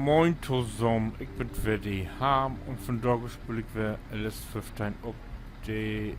Moin zusammen, ich bin weer die Harm und von da speel ik weer alles 15 op de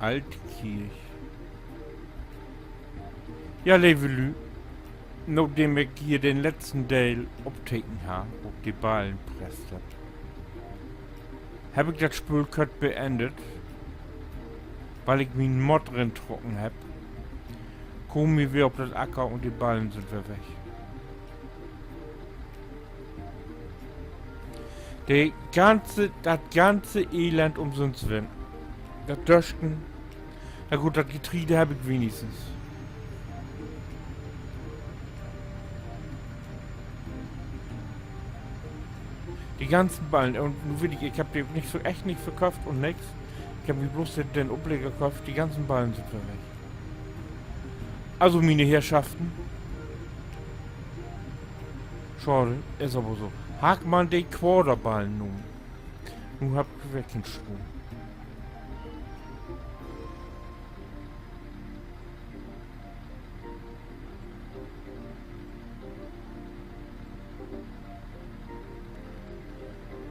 Altkirch. Ja, lieve Lü, nachdem ich hier den letzten Teil opteken habe, op die Ballen presst habe ich das Spiel kurz beendet, weil ich meinen Mod drin trocken hab. Kommen wir wieder auf das Acker und die Ballen sind wir weg. Das ganze Elend umsonst werden. Das Döschen. Na gut, das Getriebe habe ich wenigstens. Die ganzen Ballen. Und nun will ich habe die nicht so echt nicht verkauft und nix. Ich habe mir bloß den Ableger gekauft. Die ganzen Ballen sind wir weg. Also meine Herrschaften. Schade, ist aber so. Hakt man die Quarterballen nun. Nun habt ihr wirklich einen Schwung.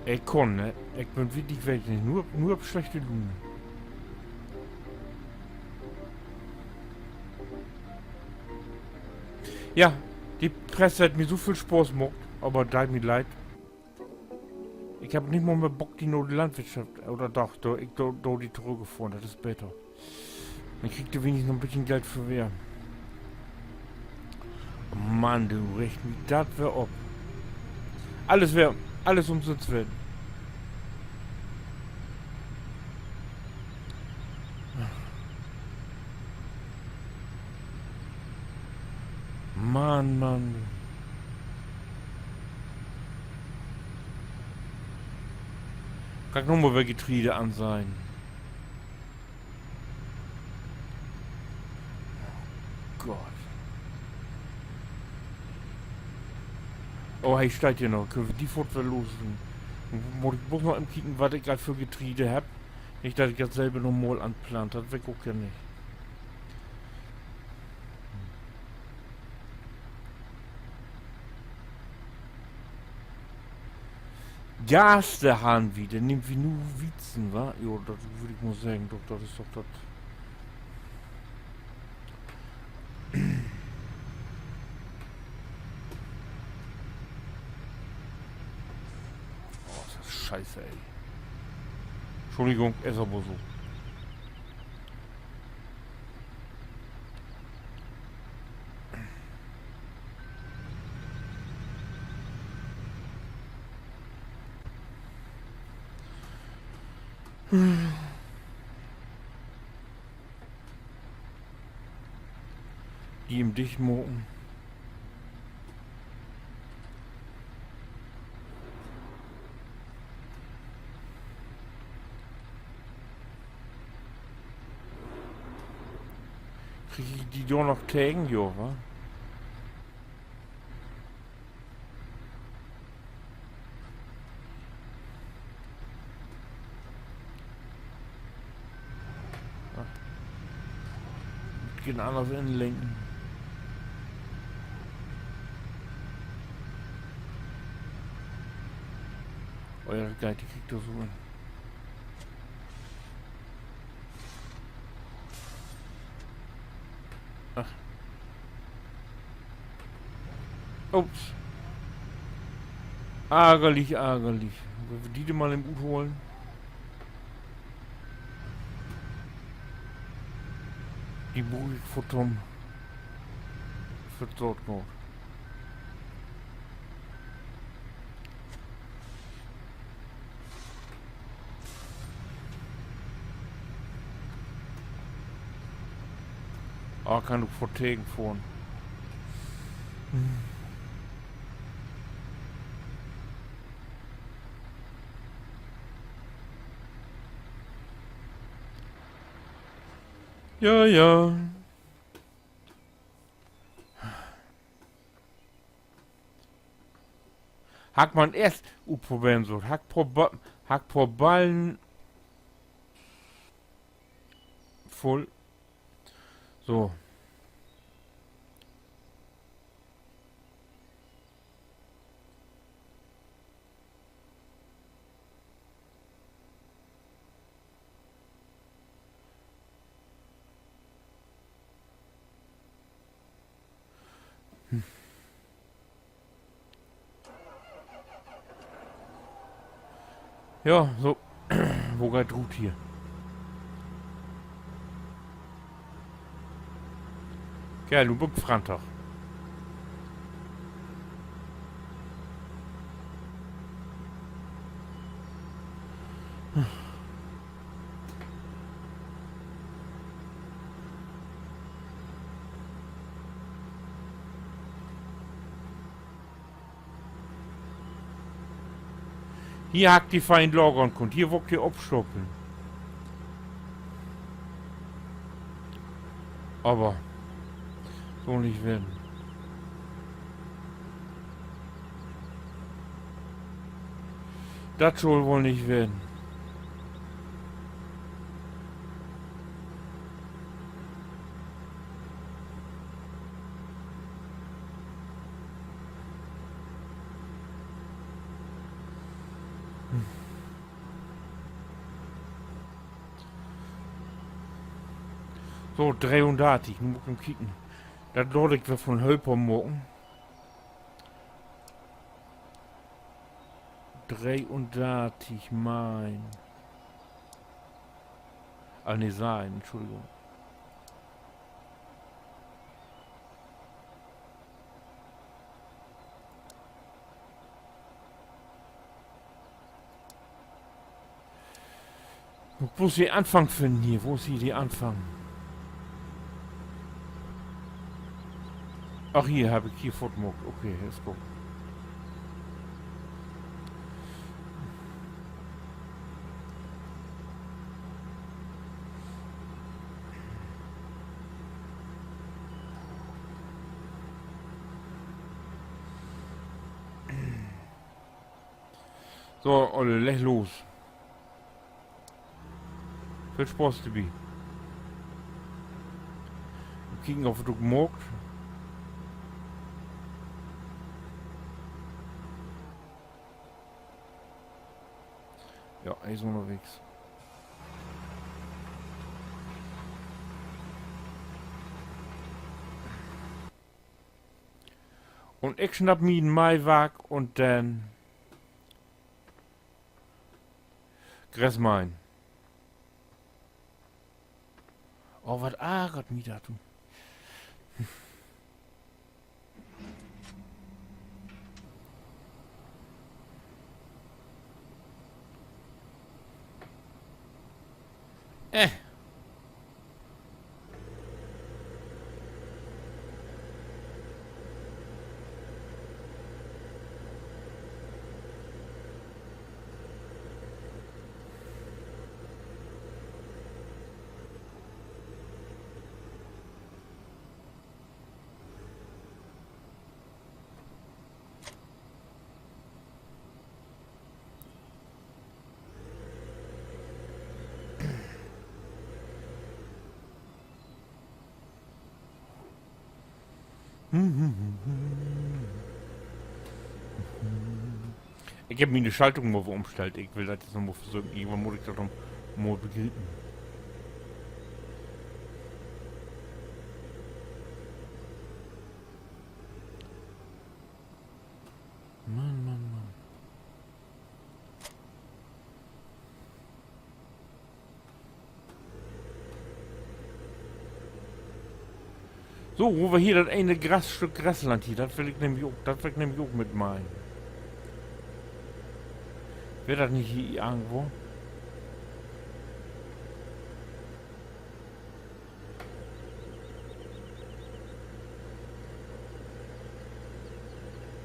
Ich kann, ne? Ich bin wirklich weg. Nur auf schlechte Lune. Ja, die Presse hat mir so viel Spaß gemacht, aber tut mir leid. Ich habe nicht mal mehr Bock, die neue Landwirtschaft, oder doch, die zurückgefahren, das ist besser. Dann kriegt ihr wenigstens noch ein bisschen Geld für wer. Oh Mann, du recht mir das wär ob. Alles umsonst werden. Mann. Kann nur mal Getriebe an sein. Oh Gott. Oh, hey, steigt hier noch. Können wir die Fortwehr losen? Muss ich noch kicken, was ich gerade für Getriebe hab. Nicht, dass ich das selber nochmal anplant. Das weg auch ja nicht. Gas der Hahn wieder, nimmt wie nur Wiezen, wa? Jo, das würde ich mal sagen, doch, das ist doch das. Oh, ist das scheiße, ey. Entschuldigung, ist aber so. Die im Dichtmoken. Krieg ich die doch noch tägen, jo, wa? Gehen anders in lenken. Eure Geil, die kriegt das so hin. Ach. Ups. Ärgerlich. Wollen wir die denn mal im Ut holen? Die Burg von Tom. Für Dortmund. Ah, kann du vor Tegen fahren. Ja. Hack man erst probieren so. Hack pro Ballen voll. So. Ja, so. Wo geht Ruth hier? Geil, du bist Freitag. Hier hackt die fein lagern kommt. Hier wogt ihr abstoppeln. Aber so nicht werden. Das soll wohl nicht werden. So, 380, nur mal kicken. Das dort ich von Hölper morgen. 380, mein. Ah, ne, sein, Entschuldigung. Wo ist die Anfang finden hier? Wo ist hier die Anfang? Ach, hier habe ich hier Footmock. Okay, ist gut. So, Olle, leg los. Viel Spaß dabei. Wir kicken auf den Markt. Ja, er ist unterwegs. Und ich schnapp mir einen Maiwag und dann Gressmein. Oh, was ärgert mich da, du? Ich habe mir eine Schaltung mal umgestellt. Ich will das jetzt noch mal versuchen. Irgendwann muss ich das noch mal begreifen. Mann, Mann, Mann. So, wo wir hier das eine Stück Grasland hier, das will ich nämlich auch mit meinen. Wäre das nicht hier irgendwo?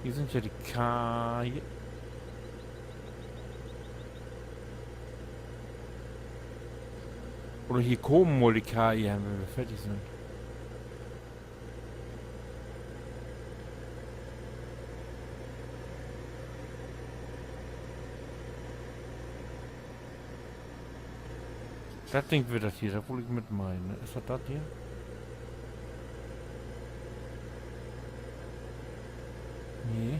Hier sind ja die Kaje. Oder hier kommen wohl die Kaje, wenn wir fertig sind. Das Ding wird das hier, da wollte ich mit meinen. Ist das hier? Nee.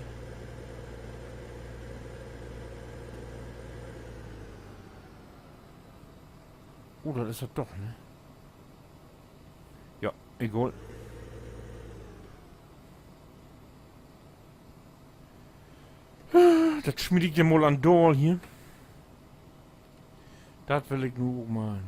Oh, das ist das doch, ne? Ja, egal. Das schmiede ich dir mal an Dorl hier. Das will ich nur mal.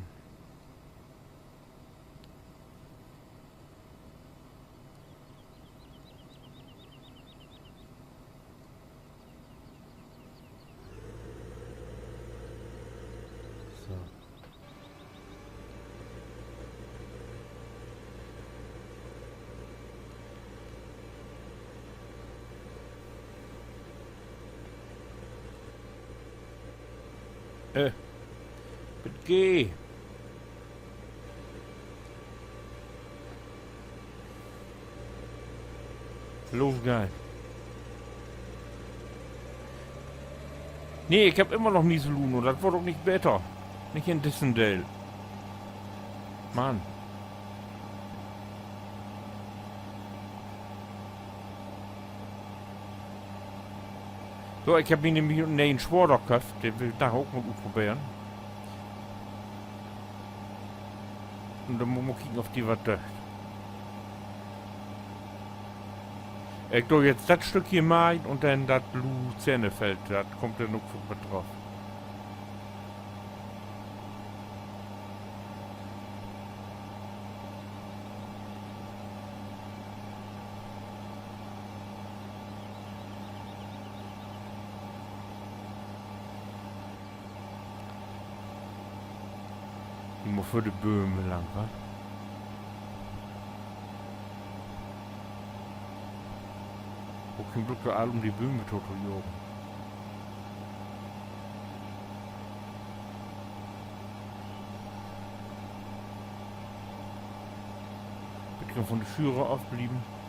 So. Bitte geh. Los, geil. Nee, ich hab immer noch Nieseluno. Das war doch nicht besser. Nicht in Dissendale. Mann. So, ich hab ihn nämlich einen Schwader gekauft. Den will ich da auch mal probieren. Und dann muss man kicken, auf die was da. Ich tue jetzt das Stück hier mal und dann das Blue Zähnefeld. Das kommt dann noch mit drauf. Immer für die Böhme lang, wa? Wo kein Glück für alle um die Böhme tot jogen. Bitte von der Führer aufblieben.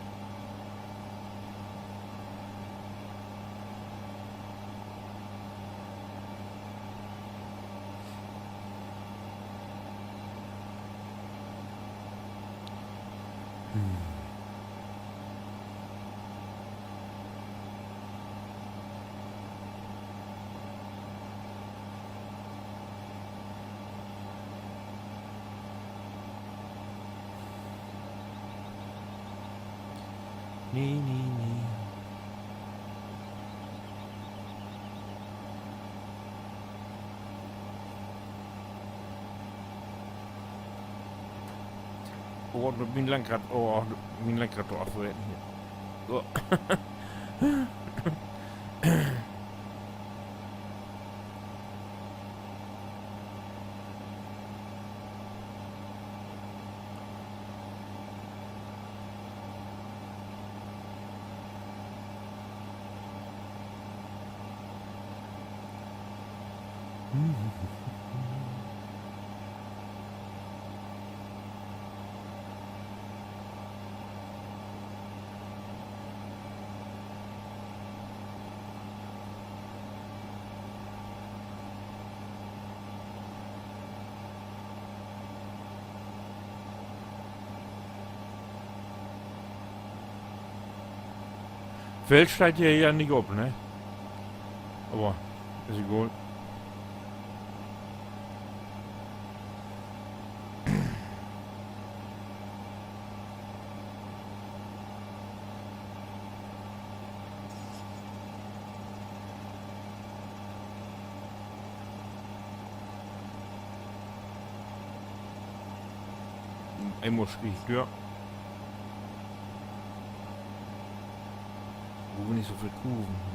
Nee, nee, nee. Oh, mein Lenkrad, mein Lenkrad doch aufwerten hier. So. Feld steigt hier ja nicht ab, ne? Aber ist egal. Einmal riecht, ja. Wo nicht so viel Kuchen.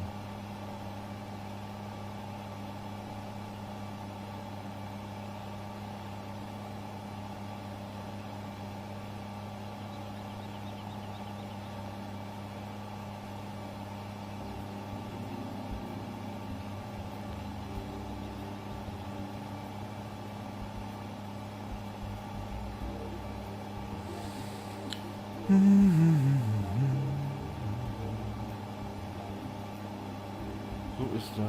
So ist das.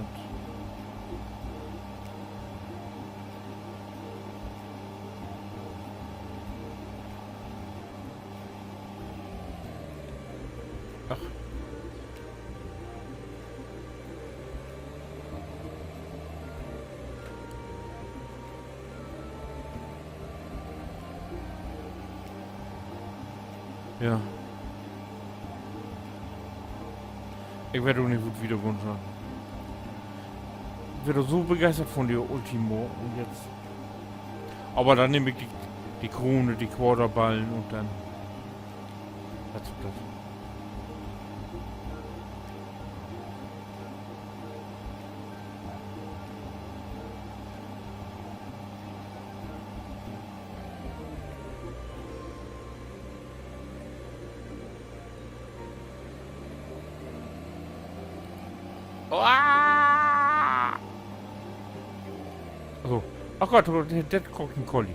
Ach. Ja. Ich werde auch nicht gut wieder wünschen. wieder so begeistert von der Ultimo und jetzt. Aber dann nehme ich die Krone, die Quarterballen und dann. Das wird das. Also, ach Gott, der guckt ein Colli.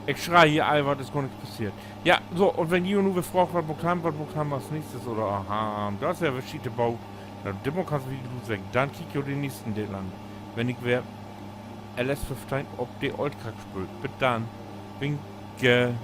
Ich schreie hier, Albert, ist gar nichts passiert. Ja, so, und wenn ihr nur gefragt was bekommen wir als nächstes, oder aha, das ist ja verschiedene Bau. Na, Demo kannst du wie du sagen, dann kick ich den nächsten Deal an. Wenn ich wer LS15 ob die Oldkrack spült. Bis dann. Winke.